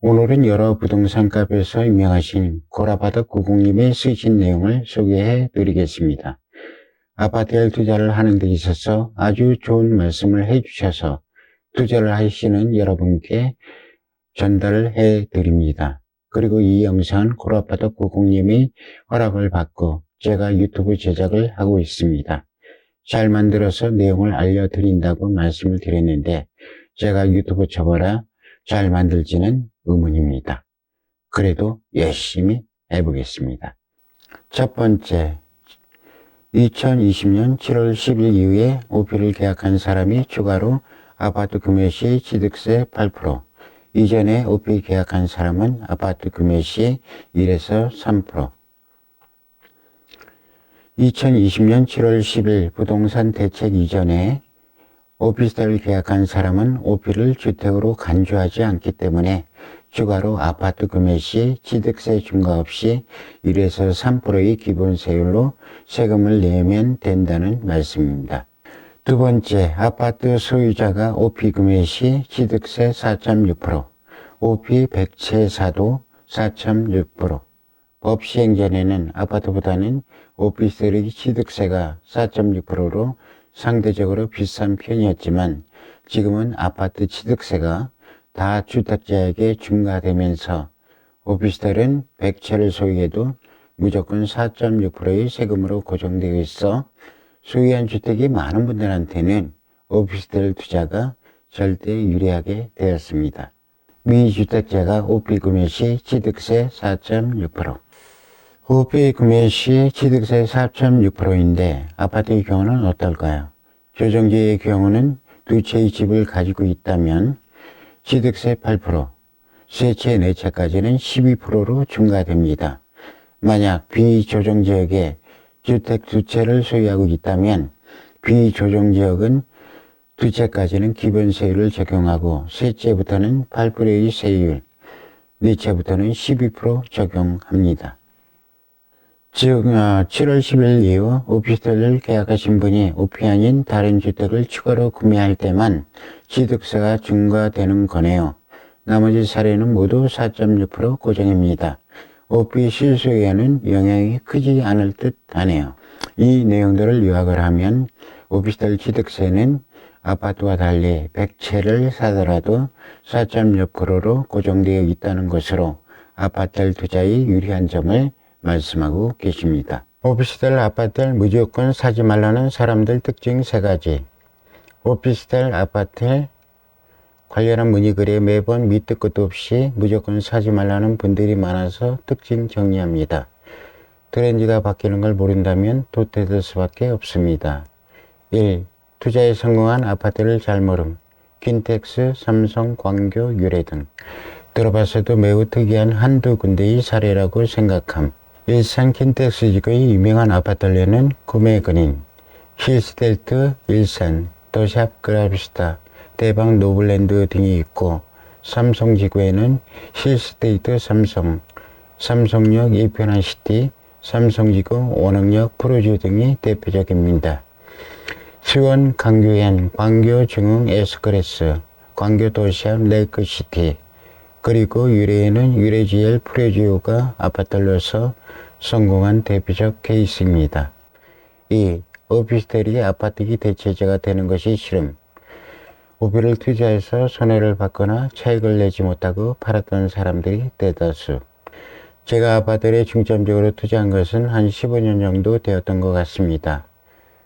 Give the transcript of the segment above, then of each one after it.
오늘은 여러 부동산 값에서 유명하신 고라바덕 고객님이 쓰신 내용을 소개해 드리겠습니다. 아파트에 투자를 하는 데 있어서 아주 좋은 말씀을 해 주셔서 투자를 하시는 여러분께 전달을 해 드립니다. 그리고 이 영상은 고라바덕 고객님이 허락을 받고 제가 유튜브 제작을 하고 있습니다. 잘 만들어서 내용을 알려드린다고 말씀을 드렸는데 제가 유튜브 쳐봐라 잘 만들지는 의문입니다. 그래도 열심히 해보겠습니다. 첫 번째, 2020년 7월 10일 이후에 오피를 계약한 사람이 추가로 아파트 구매 시 취득세 8%, 이전에 오피 계약한 사람은 아파트 구매 시 1에서 3%. 2020년 7월 10일 부동산 대책 이전에 오피스텔을 계약한 사람은 오피를 주택으로 간주하지 않기 때문에 추가로 아파트 구매 시 취득세 중과 없이 1에서 3%의 기본세율로 세금을 내면 된다는 말씀입니다. 두 번째, 아파트 소유자가 오피 구매 시 취득세 4.6%, 오피 백채 사도 4.6%. 법 시행 전에는 아파트보다는 오피스텔의 취득세가 4.6%로 상대적으로 비싼 편이었지만 지금은 아파트 취득세가 다주택자에게 중과되면서 오피스텔은 100채를 소유해도 무조건 4.6%의 세금으로 고정되어 있어 소유한 주택이 많은 분들한테는 오피스텔 투자가 절대 유리하게 되었습니다. 미주택자가 오피 구매 시 취득세 4.6%, 오피 구매 시 취득세 4.6%인데 아파트의 경우는 어떨까요? 조정지의 경우는 두 채의 집을 가지고 있다면 취득세 8%, 세 채, 네 채까지는 12%로 중과됩니다. 만약 비조정지역에 주택 두 채를 소유하고 있다면 비조정지역은 두 채까지는 기본세율을 적용하고 세 채부터는 8%의 세율, 네 채부터는 12% 적용합니다. 즉 7월 10일 이후 오피스텔을 계약하신 분이 오피 아닌 다른 주택을 추가로 구매할 때만 취득세가 중과되는 거네요. 나머지 사례는 모두 4.6% 고정입니다. 오피 실소유에는 영향이 크지 않을 듯 하네요. 이 내용들을 요약을 하면 오피스텔 취득세는 아파트와 달리 100채를 사더라도 4.6%로 고정되어 있다는 것으로 아파트 투자의 유리한 점을 말씀하고 계십니다. 오피스텔, 아파트를 무조건 사지 말라는 사람들 특징 3가지. 오피스텔, 아파트 관련한 문의글에 매번 밑도 끝도 없이 무조건 사지 말라는 분들이 많아서 특징 정리합니다. 트렌드가 바뀌는 걸 모른다면 도태될 수밖에 없습니다. 1. 투자에 성공한 아파트를 잘 모름. 킨텍스, 삼성, 광교, 유래 등. 들어봤어도 매우 특이한 한두 군데의 사례라고 생각함. 일산 킨텍스 지구의 유명한 아파트들에는 구매 근인, 힐스텔트, 일산, 더샵 그라비스타, 대박 노블랜드 등이 있고 삼성 지구에는 힐스테이트 삼성, 삼성역 이편한시티, 삼성지구 원흥역 프로주 등이 대표적입니다. 수원 광교엔 광교 중흥 에스크레스, 광교 도시압 레이크시티, 그리고 유래에는 유래지엘 프로지오가 아파트로서 성공한 대표적 케이스입니다. 2. 오피스텔이 아파트의 대체제가 되는 것이 싫음. 오피를 투자해서 손해를 받거나 차익을 내지 못하고 팔았던 사람들이 대다수. 제가 아파트에 중점적으로 투자한 것은 한 15년 정도 되었던 것 같습니다.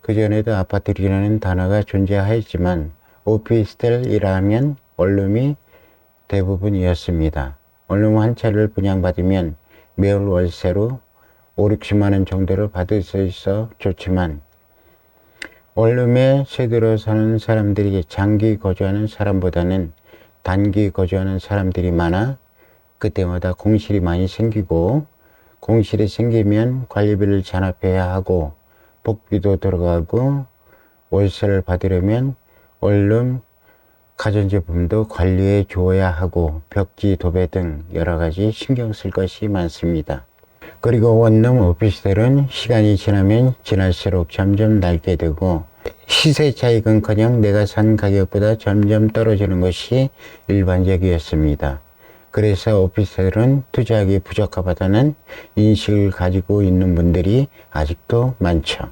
그전에도 아파트라는 단어가 존재하였지만 오피스텔이라 하면 원룸이 대부분이었습니다. 원룸 한 채를 분양받으면 매월 월세로 5, 60만원 정도를 받을 수 있어 좋지만 원룸에 새들어 사는 사람들이 장기 거주하는 사람보다는 단기 거주하는 사람들이 많아 그때마다 공실이 많이 생기고 공실이 생기면 관리비를 잔압해야 하고 복비도 들어가고 월세를 받으려면 원룸 가전제품도 관리해 주어야 하고 벽지 도배 등 여러가지 신경 쓸 것이 많습니다. 그리고 원룸 오피스텔은 시간이 지나면 지날수록 점점 낡게 되고 시세 차익은커녕 내가 산 가격보다 점점 떨어지는 것이 일반적이었습니다. 그래서 오피스텔은 투자하기 부적합하다는 인식을 가지고 있는 분들이 아직도 많죠.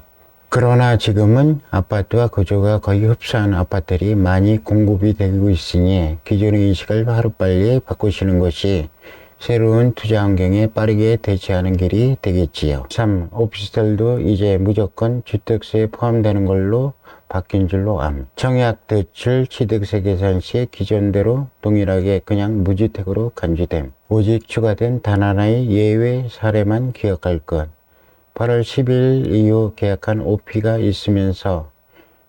그러나 지금은 아파트와 구조가 거의 흡사한 아파트들이 많이 공급이 되고 있으니 기존의 인식을 하루빨리 바꾸시는 것이 새로운 투자 환경에 빠르게 대처하는 길이 되겠지요. 3. 오피스텔도 이제 무조건 주택세에 포함되는 걸로 바뀐 줄로 암. 청약 대출 취득세 계산 시 기존대로 동일하게 그냥 무주택으로 간주됨. 오직 추가된 단 하나의 예외 사례만 기억할 것. 8월 10일 이후 계약한 OP가 있으면서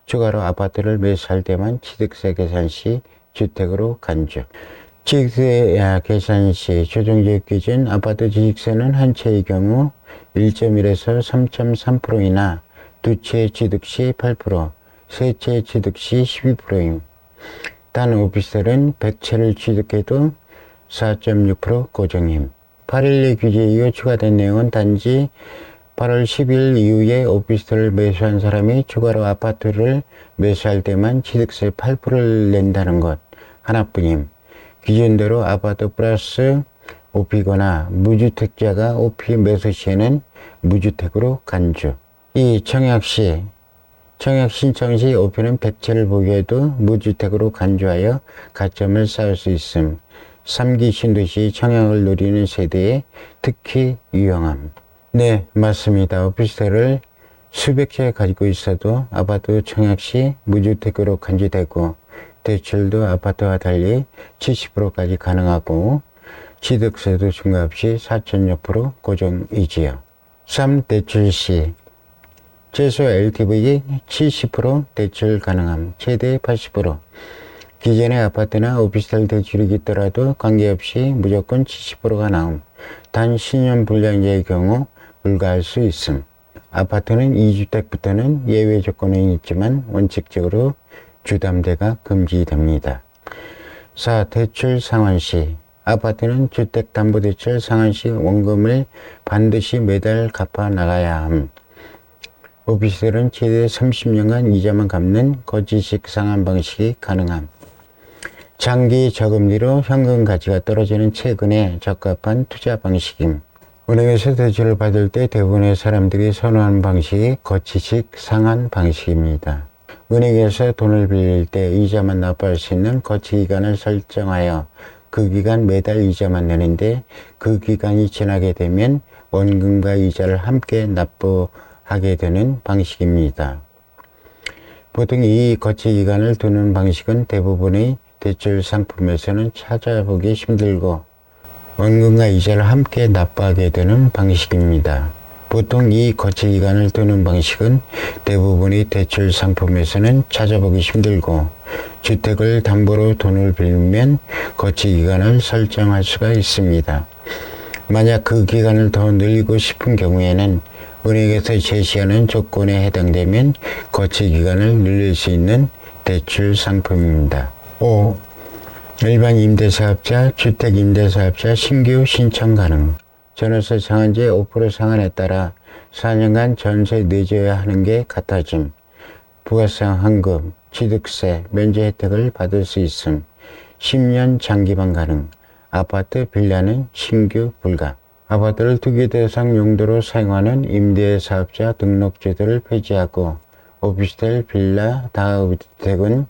추가로 아파트를 매수할 때만 취득세 계산 시 주택으로 간주. 취득세 계산 시 조정지역 기준 아파트 취득세는 한 채의 경우 1.1에서 3.3%이나 두 채 취득 시 8%, 세 채 취득 시 12%임. 단 오피스텔은 100채를 취득해도 4.6% 고정임. 8.12 규제 이후 추가된 내용은 단지 8월 10일 이후에 오피스텔을 매수한 사람이 추가로 아파트를 매수할 때만 취득세 8%를 낸다는 것 하나뿐임. 기존대로 아파트 플러스 OP거나 무주택자가 OP 매수 시에는 무주택으로 간주. 이 청약 신청 시 OP는 100채를 보유해도 무주택으로 간주하여 가점을 쌓을 수 있음. 3기 신도시 청약을 노리는 세대에 특히 유용함. 네, 맞습니다. 오피스텔을 수백 채 가지고 있어도 아파트 청약 시 무주택으로 간주되고 대출도 아파트와 달리 70%까지 가능하고 취득세도 중과 없이 4.6% 고정이지요. 3. 대출 시 최소 LTV 70% 대출 가능함, 최대 80%. 기존의 아파트나 오피스텔 대출이 있더라도 관계없이 무조건 70%가 나옴. 단 신용 불량자의 경우 불가할 수 있음. 아파트는 2주택부터는 예외 조건은 있지만 원칙적으로 주담대가 금지됩니다. 4. 대출 상환 시 아파트는 주택담보대출 상환 시 원금을 반드시 매달 갚아 나가야 함. 오피스텔은 최대 30년간 이자만 갚는 거치식 상환 방식이 가능함. 장기 저금리로 현금 가치가 떨어지는 최근에 적합한 투자 방식임. 은행에서 대출을 받을 때 대부분의 사람들이 선호하는 방식이 거치식 상환 방식입니다. 은행에서 돈을 빌릴 때 이자만 납부할 수 있는 거치 기간을 설정하여 그 기간 매달 이자만 내는데 그 기간이 지나게 되면 원금과 이자를 함께 납부하게 되는 방식입니다. 보통 이 거치 기간을 두는 방식은 대부분의 대출 상품에서는 찾아보기 힘들고 원금과 이자를 함께 납부하게 되는 방식입니다. 보통 이 거치 기간을 두는 방식은 대부분의 대출 상품에서는 찾아보기 힘들고 주택을 담보로 돈을 빌리면 거치 기간을 설정할 수가 있습니다. 만약 그 기간을 더 늘리고 싶은 경우에는 은행에서 제시하는 조건에 해당되면 거치 기간을 늘릴 수 있는 대출 상품입니다. 5. 일반 임대사업자, 주택임대사업자 신규 신청 가능. 전월세 상한제 5% 상한에 따라 4년간 전세 내줘야 하는 게 같아짐. 부가상 환급, 취득세, 면제 혜택을 받을 수 있음. 10년 장기반 가능. 아파트 빌라는 신규 불가. 아파트를 투기 대상 용도로 사용하는 임대사업자 등록 제도를 폐지하고 오피스텔, 빌라, 다주택은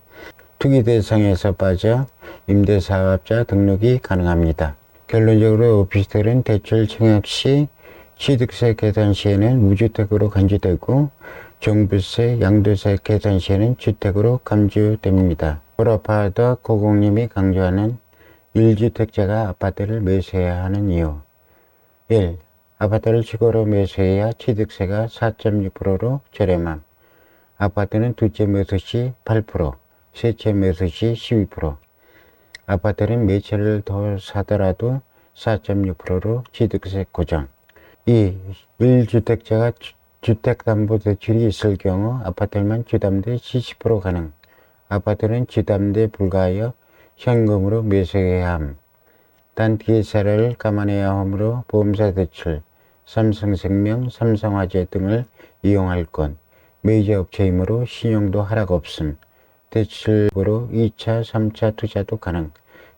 투기 대상에서 빠져 임대사업자 등록이 가능합니다. 결론적으로 오피스텔은 대출 청약 시 취득세 계산 시에는 무주택으로 간주되고 종부세, 양도세 계산 시에는 주택으로 간주됩니다. 고라파더 고공님이 강조하는 1주택자가 아파트를 매수해야 하는 이유. 1. 아파트를 주거로 매수해야 취득세가 4.6%로 저렴함. 아파트는 두채 매수 시 8%, 세 채 매수 시 12%. 아파트는 몇 채를 더 사더라도 4.6%로 취득세 고정. 2. 1주택자가 주택담보대출이 있을 경우 아파트만 주담대 70% 가능. 아파트는 주담대 불가하여 현금으로 매수해야 함. 단 DSR을 감안해야 하므로 보험사 대출, 삼성생명, 삼성화재 등을 이용할 것. 메이저 업체이므로 신용도 하락 없음. 대출으로 2차, 3차 투자도 가능.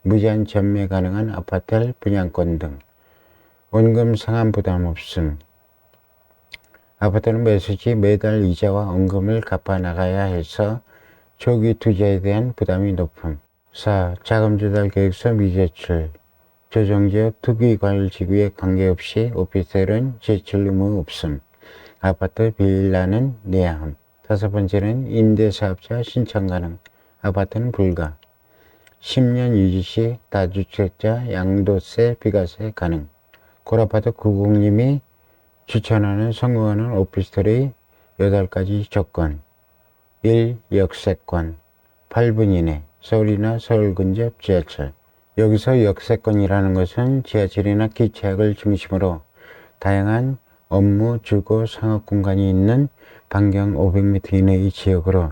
무제한 전매 가능한 아파트 분양권 등 원금 상환 부담 없음. 아파트는 매수 시 매달 이자와 원금을 갚아 나가야 해서 초기 투자에 대한 부담이 높음. 4. 자금 조달 계획서 미제출. 조정지역 투기과열지구에 관계없이 오피스텔은 제출 의무 없음. 아파트 빌라는 내야 함. 5번째는 임대사업자 신청 가능. 아파트는 불가. 10년 유지 시 다주택자 양도세 비과세 가능. 고라파트 90님이 추천하는 성공하는 오피스텔의 8가지 조건. 1. 역세권. 8분 이내. 서울이나 서울 근접 지하철. 여기서 역세권이라는 것은 지하철이나 기차역을 중심으로 다양한 업무, 주거, 상업 공간이 있는 반경 500m 이내의 지역으로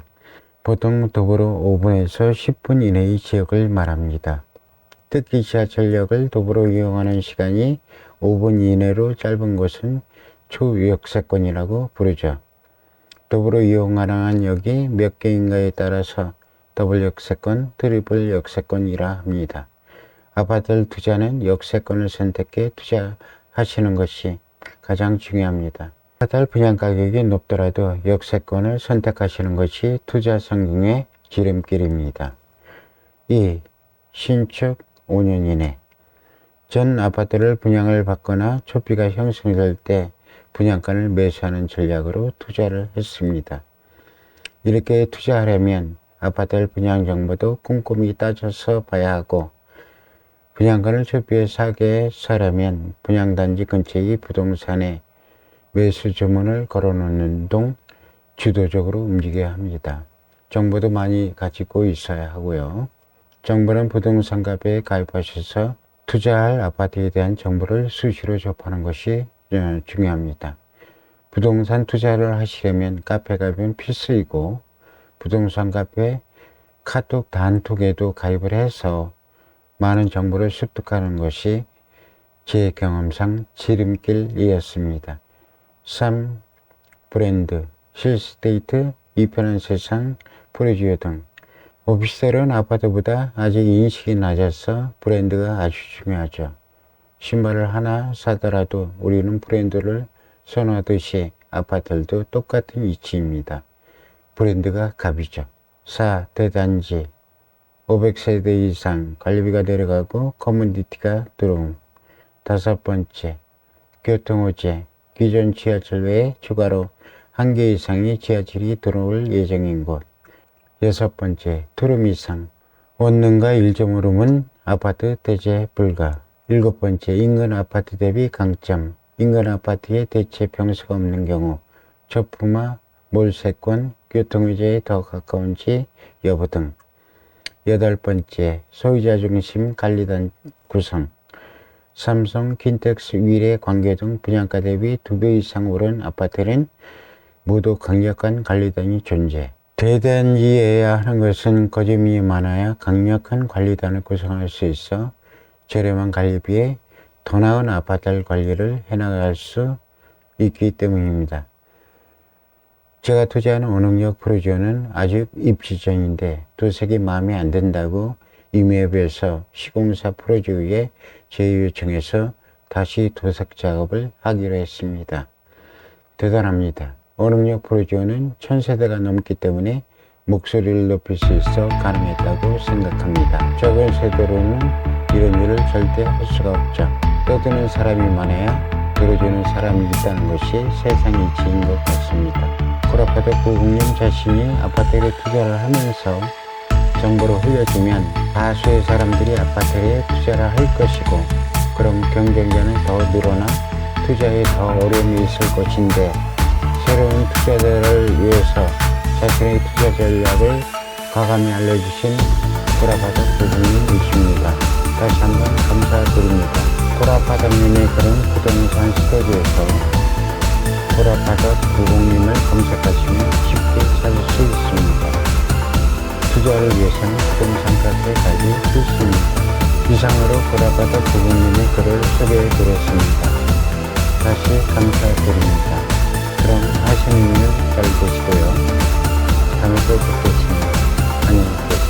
보통 도보로 5분에서 10분 이내의 지역을 말합니다. 특히 지하철역을 도보로 이용하는 시간이 5분 이내로 짧은 곳은 초역세권이라고 부르죠. 도보로 이용 가능한 역이 몇 개인가에 따라서 더블 역세권, 트리플 역세권이라 합니다. 아파트 투자는 역세권을 선택해 투자하시는 것이 가장 중요합니다. 아파트 분양 가격이 높더라도 역세권을 선택하시는 것이 투자 성공의 지름길입니다. 2. 신축 5년 이내. 전 아파트를 분양을 받거나 초비가 형성될 때 분양권을 매수하는 전략으로 투자를 했습니다. 이렇게 투자하려면 아파트 분양 정보도 꼼꼼히 따져서 봐야 하고 분양권을 초비에 사게 사려면 분양단지 근처의 부동산에 매수 주문을 걸어놓는 등 주도적으로 움직여야 합니다. 정보도 많이 가지고 있어야 하고요. 정보는 부동산 카페에 가입하셔서 투자할 아파트에 대한 정보를 수시로 접하는 것이 중요합니다. 부동산 투자를 하시려면 카페 가입은 필수이고 부동산 카페 카톡 단톡에도 가입을 해서 많은 정보를 습득하는 것이 제 경험상 지름길이었습니다. 3. 브랜드, 실스테이트, 이 편한 세상, 프로지오 등. 오피스텔은 아파트보다 아직 인식이 낮아서 브랜드가 아주 중요하죠. 신발을 하나 사더라도 우리는 브랜드를 선호하듯이 아파트들도 똑같은 위치입니다. 브랜드가 값이죠. 4. 대단지, 500세대 이상 관리비가 내려가고 커뮤니티가 들어옴. 5번째, 교통호재. 기존 지하철 외에 추가로 1개 이상의 지하철이 들어올 예정인 곳. 6번째, 투룸 이상. 원룸과 1.5룸은 아파트 대체 불가. 7번째, 인근 아파트 대비 강점. 인근 아파트에 대체 평수가 없는 경우 저품화, 몰세권, 교통의자에 더 가까운지 여부 등. 8번째, 소유자 중심 관리단 구성. 삼성, 킨텍스, 위례, 광교 등 분양가 대비 2배 이상 오른 아파트는 모두 강력한 관리단이 존재. 대단지여야 하는 것은 거점이 많아야 강력한 관리단을 구성할 수 있어 저렴한 관리비에 더 나은 아파트 관리를 해나갈 수 있기 때문입니다. 제가 투자하는 원흥역 프로지오는 아직 입지 전인데 도색이 마음에 안 든다고 임의업에서 시공사 프로지오에 재요청해서 다시 도색 작업을 하기로 했습니다. 대단합니다. 원흥역 프로지오는 1000세대가 넘기 때문에 목소리를 높일 수 있어 가능했다고 생각합니다. 적은 세대로는 이런 일을 절대 할 수가 없죠. 떠드는 사람이 많아야 들어주는 사람이 있다는 것이 세상의 이치인 것 같습니다. 고라파트 90님 자신이 아파트에 투자를 하면서 정보를 흘려주면 다수의 사람들이 아파트에 투자를 할 것이고 그럼 경쟁자는 더 늘어나 투자에 더 어려움이 있을 것인데 새로운 투자자를 위해서 자신의 투자 전략을 과감히 알려주신 고라파트 90님이십니다. 다시 한번 감사드립니다. 고라파트님의 그런 부동산 스토리에서 고라파트 90님을 검색하시면 쉽게 찾을 수 있습니다. 투자를 위해서는 부동산 카페 가입이 필수입니다. 이상으로 고라파트 90님의 글을 소개해 드렸습니다. 다시 감사드립니다. 그럼 하시는 일 잘 되시고요. 다음에 또 뵙겠습니다. 안녕히 계세요.